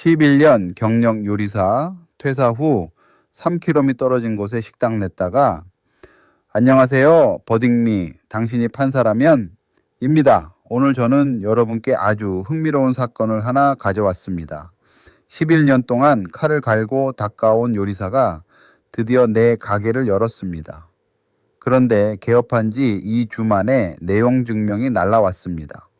11년 경력 요리사 퇴사 후 3km 떨어진 곳에 식당 냈다가 안녕하세요 버딩미 당신이 판사라면 입니다. 오늘 저는 여러분께 아주 흥미로운 사건을 하나 가져왔습니다. 11년 동안 칼을 갈고 닦아온 요리사가 드디어 내 가게를 열었습니다. 그런데 개업한 지 2주 만에 내용 증명이 날라왔습니다.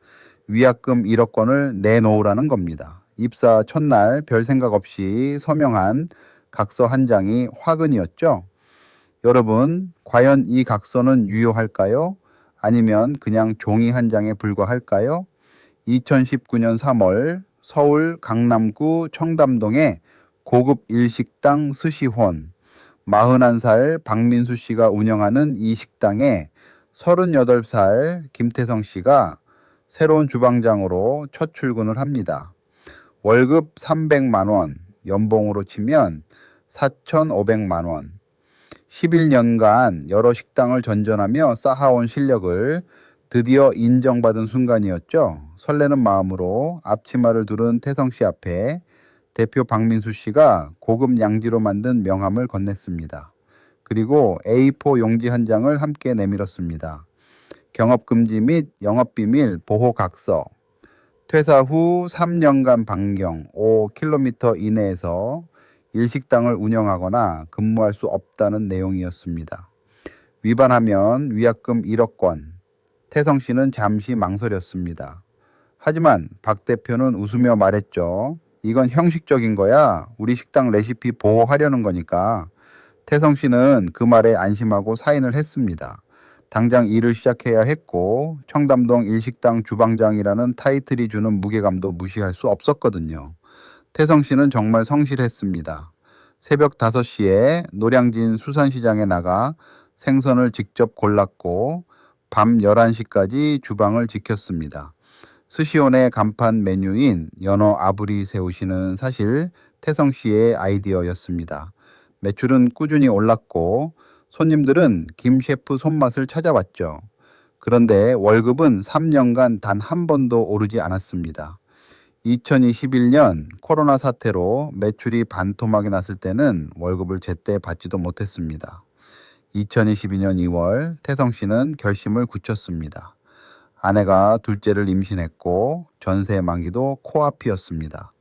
위약금 1억 원을 내놓으라는 겁니다. 입사 첫날 별 생각 없이 서명한 각서 한 장이 화근이었죠. 여러분, 과연 이 각서는 유효할까요? 아니면 그냥 종이 한 장에 불과할까요? 2019년 3월 서울 강남구 청담동의 고급 일식당 스시혼 41살 박민수 씨가 운영하는 이 식당에 38살 김태성 씨가 새로운 주방장으로 첫 출근을 합니다. 월급 300만 원, 연봉으로 치면 4,500만 원. 11년간 여러 식당을 전전하며 쌓아온 실력을 드디어 인정받은 순간이었죠. 설레는 마음으로 앞치마를 두른 태성 씨 앞에 대표 박민수 씨가 고급 양지로 만든 명함을 건넸습니다. 그리고 A4 용지 한 장을 함께 내밀었습니다. 경업금지 및 영업비밀 보호 각서. 퇴사 후 3년간 반경 5km 이내에서 일식당을 운영하거나 근무할 수 없다는 내용이었습니다. 위반하면 위약금 1억 원. 태성 씨는 잠시 망설였습니다. 하지만 박 대표는 웃으며 말했죠. 이건 형식적인 거야. 우리 식당 레시피 보호하려는 거니까. 태성 씨는 그 말에 안심하고 사인을 했습니다. 당장 일을 시작해야 했고 청담동 일식당 주방장이라는 타이틀이 주는 무게감도 무시할 수 없었거든요. 태성 씨는 정말 성실했습니다. 새벽 5시에 노량진 수산시장에 나가 생선을 직접 골랐고 밤 11시까지 주방을 지켰습니다. 스시온의 간판 메뉴인 연어 아브리 새우시는 사실 태성 씨의 아이디어였습니다. 매출은 꾸준히 올랐고 손님들은 김 셰프 손맛을 찾아왔죠. 그런데 월급은 3년간 단 한 번도 오르지 않았습니다. 2021년 코로나 사태로 매출이 반토막이 났을 때는 월급을 제때 받지도 못했습니다. 2022년 2월 태성 씨는 결심을 굳혔습니다. 아내가 둘째를 임신했고 전세 만기도 코앞이었습니다.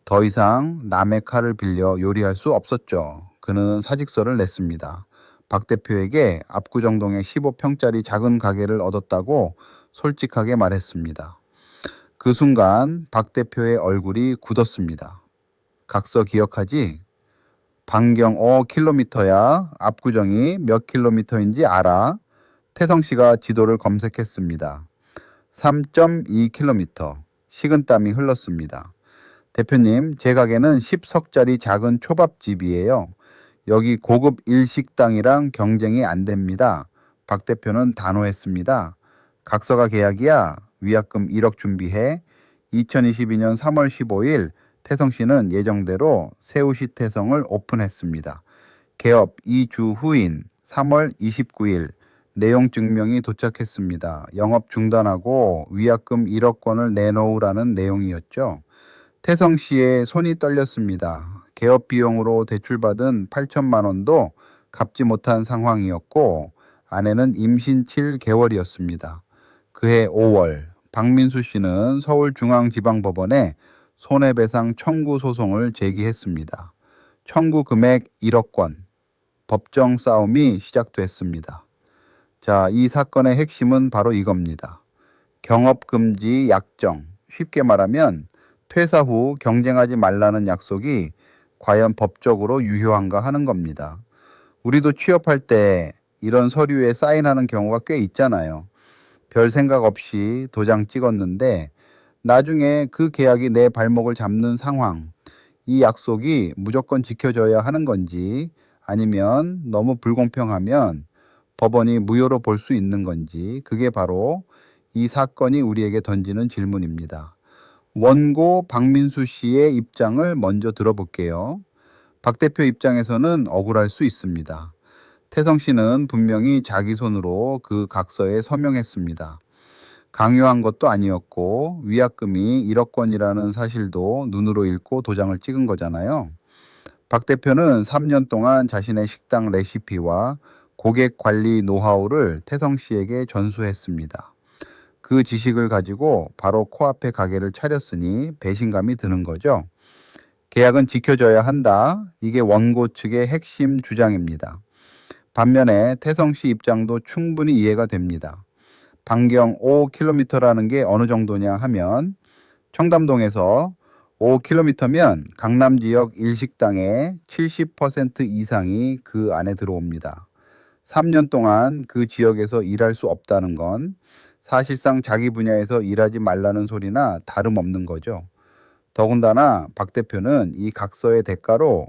더 이상 남의 칼을 빌려 요리할 수 없었죠. 그는 사직서를 냈습니다. 박 대표에게 압구정동에 15평짜리 작은 가게를 얻었다고 솔직하게 말했습니다. 그 순간 박 대표의 얼굴이 굳었습니다. 각서 기억하지? 반경 5km야. 압구정이 몇 킬로미터인지 알아? 태성 씨가 지도를 검색했습니다. 3.2km. 식은땀이 흘렀습니다. 대표님, 제 가게는 10석짜리 작은 초밥집이에요. 여기 고급 일식당이랑 경쟁이 안 됩니다. 박 대표는 단호했습니다. 각서가 계약이야. 위약금 1억 준비해. 2022년 3월 15일 태성 씨는 예정대로 새우시 태성을 오픈했습니다. 개업 2주 후인 3월 29일 내용 증명이 도착했습니다. 영업 중단하고 위약금 1억 원을 내놓으라는 내용이었죠. 태성 씨의 손이 떨렸습니다. 개업 비용으로 대출받은 8천만 원도 갚지 못한 상황이었고 아내는 임신 7개월이었습니다. 그해 5월 박민수 씨는 서울중앙지방법원에 손해배상 청구 소송을 제기했습니다. 청구 금액 1억 원, 법정 싸움이 시작됐습니다. 자, 이 사건의 핵심은 바로 이겁니다. 경업금지 약정, 쉽게 말하면 퇴사 후 경쟁하지 말라는 약속이 과연 법적으로 유효한가 하는 겁니다. 우리도 취업할 때 이런 서류에 사인하는 경우가 꽤 있잖아요. 별 생각 없이 도장 찍었는데 나중에 그 계약이 내 발목을 잡는 상황, 이 약속이 무조건 지켜져야 하는 건지 아니면 너무 불공평하면 법원이 무효로 볼 수 있는 건지 그게 바로 이 사건이 우리에게 던지는 질문입니다. 원고 박민수 씨의 입장을 먼저 들어볼게요. 박 대표 입장에서는 억울할 수 있습니다. 태성 씨는 분명히 자기 손으로 그 각서에 서명했습니다. 강요한 것도 아니었고 위약금이 1억 원이라는 사실도 눈으로 읽고 도장을 찍은 거잖아요. 박 대표는 3년 동안 자신의 식당 레시피와 고객 관리 노하우를 태성 씨에게 전수했습니다. 그 지식을 가지고 바로 코앞에 가게를 차렸으니 배신감이 드는 거죠. 계약은 지켜져야 한다. 이게 원고 측의 핵심 주장입니다. 반면에 태성 씨 입장도 충분히 이해가 됩니다. 반경 5km라는 게 어느 정도냐 하면 청담동에서 5km면 강남 지역 일식당의 70% 이상이 그 안에 들어옵니다. 3년 동안 그 지역에서 일할 수 없다는 건 사실상 자기 분야에서 일하지 말라는 소리나 다름없는 거죠. 더군다나 박 대표는 이 각서의 대가로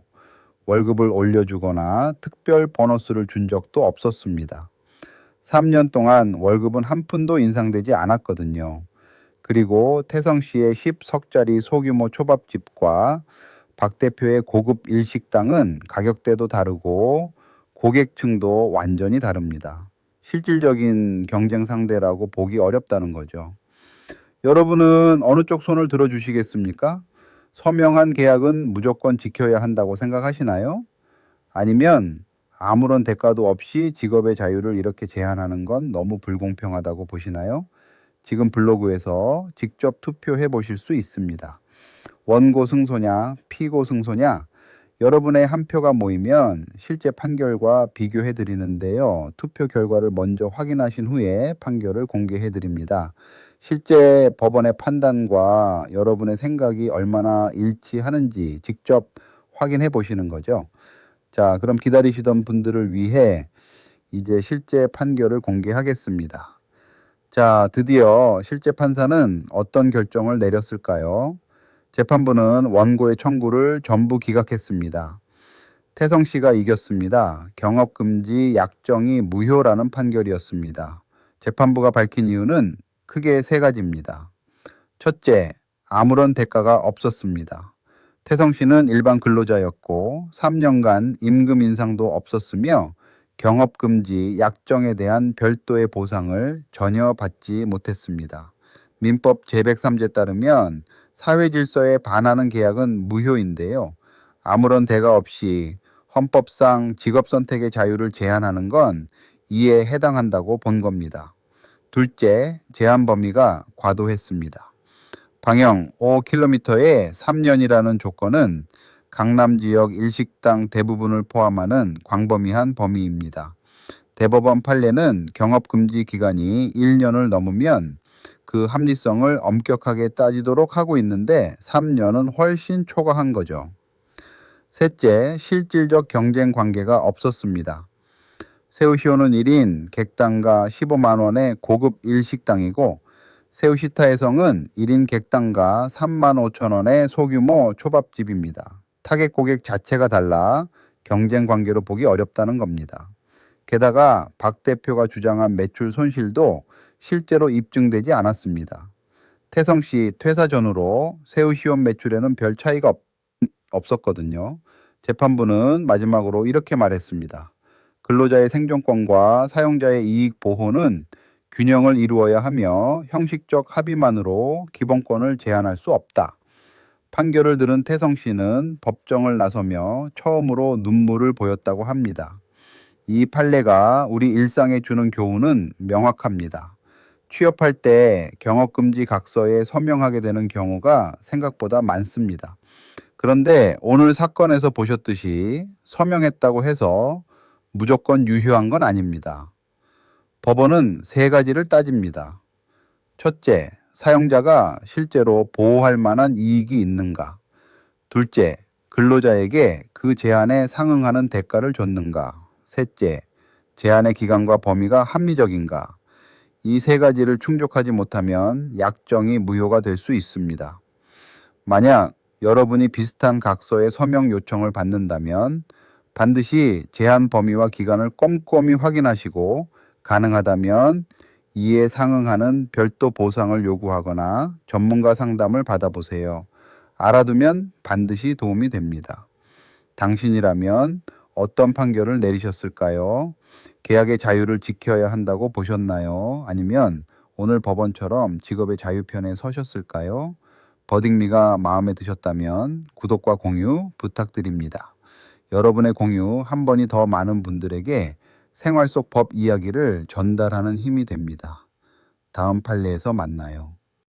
월급을 올려주거나 특별 보너스를 준 적도 없었습니다. 3년 동안 월급은 한 푼도 인상되지 않았거든요. 그리고 태성 씨의 10석짜리 소규모 초밥집과 박 대표의 고급 일식당은 가격대도 다르고 고객층도 완전히 다릅니다. 실질적인 경쟁 상대라고 보기 어렵다는 거죠. 여러분은 어느 쪽 손을 들어주시겠습니까? 서명한 계약은 무조건 지켜야 한다고 생각하시나요? 아니면 아무런 대가도 없이 직업의 자유를 이렇게 제한하는 건 너무 불공평하다고 보시나요? 지금 블로그에서 직접 투표해 보실 수 있습니다. 원고 승소냐, 피고 승소냐, 여러분의 한 표가 모이면 실제 판결과 비교해 드리는데요. 투표 결과를 먼저 확인하신 후에 판결을 공개해 드립니다. 실제 법원의 판단과 여러분의 생각이 얼마나 일치하는지 직접 확인해 보시는 거죠. 자, 그럼 기다리시던 분들을 위해 이제 실제 판결을 공개하겠습니다. 자, 드디어 실제 판사는 어떤 결정을 내렸을까요? 재판부는 원고의 청구를 전부 기각했습니다. 태성 씨가 이겼습니다. 경업금지 약정이 무효라는 판결이었습니다. 재판부가 밝힌 이유는 크게 세 가지입니다. 첫째, 아무런 대가가 없었습니다. 태성 씨는 일반 근로자였고 3년간 임금 인상도 없었으며 경업금지 약정에 대한 별도의 보상을 전혀 받지 못했습니다. 민법 제103조에 따르면 사회질서에 반하는 계약은 무효인데요. 아무런 대가 없이 헌법상 직업선택의 자유를 제한하는 건 이에 해당한다고 본 겁니다. 둘째, 제한 범위가 과도했습니다. 방형 5km에 3년이라는 조건은 강남 지역 일식당 대부분을 포함하는 광범위한 범위입니다. 대법원 판례는 경업금지 기간이 1년을 넘으면 그 합리성을 엄격하게 따지도록 하고 있는데 3년은 훨씬 초과한 거죠. 셋째, 실질적 경쟁 관계가 없었습니다. 새우시오는 1인 객단가 15만 원의 고급 일식당이고 새우시타해성은 1인 객단가 3만 5천 원의 소규모 초밥집입니다. 타겟 고객 자체가 달라 경쟁 관계로 보기 어렵다는 겁니다. 게다가 박 대표가 주장한 매출 손실도 실제로 입증되지 않았습니다. 태성 씨 퇴사 전후로 새우시온 매출에는 별 차이가 없었거든요. 재판부는 마지막으로 이렇게 말했습니다. 근로자의 생존권과 사용자의 이익 보호는 균형을 이루어야 하며 형식적 합의만으로 기본권을 제한할 수 없다. 판결을 들은 태성 씨는 법정을 나서며 처음으로 눈물을 보였다고 합니다. 이 판례가 우리 일상에 주는 교훈은 명확합니다. 취업할 때 경업금지 각서에 서명하게 되는 경우가 생각보다 많습니다. 그런데 오늘 사건에서 보셨듯이 서명했다고 해서 무조건 유효한 건 아닙니다. 법원은 세 가지를 따집니다. 첫째, 사용자가 실제로 보호할 만한 이익이 있는가? 둘째, 근로자에게 그 제한에 상응하는 대가를 줬는가? 셋째, 제한의 기간과 범위가 합리적인가? 이 세 가지를 충족하지 못하면 약정이 무효가 될 수 있습니다. 만약 여러분이 비슷한 각서의 서명 요청을 받는다면 반드시 제한 범위와 기간을 꼼꼼히 확인하시고 가능하다면 이에 상응하는 별도 보상을 요구하거나 전문가 상담을 받아보세요. 알아두면 반드시 도움이 됩니다. 당신이라면 어떤 판결을 내리셨을까요? 계약의 자유를 지켜야 한다고 보셨나요? 아니면 오늘 법원처럼 직업의 자유편에 서셨을까요? 버딩미가 마음에 드셨다면 구독과 공유 부탁드립니다. 여러분의 공유 한 번이 더 많은 분들에게 생활 속 법 이야기를 전달하는 힘이 됩니다. 다음 판례에서 만나요.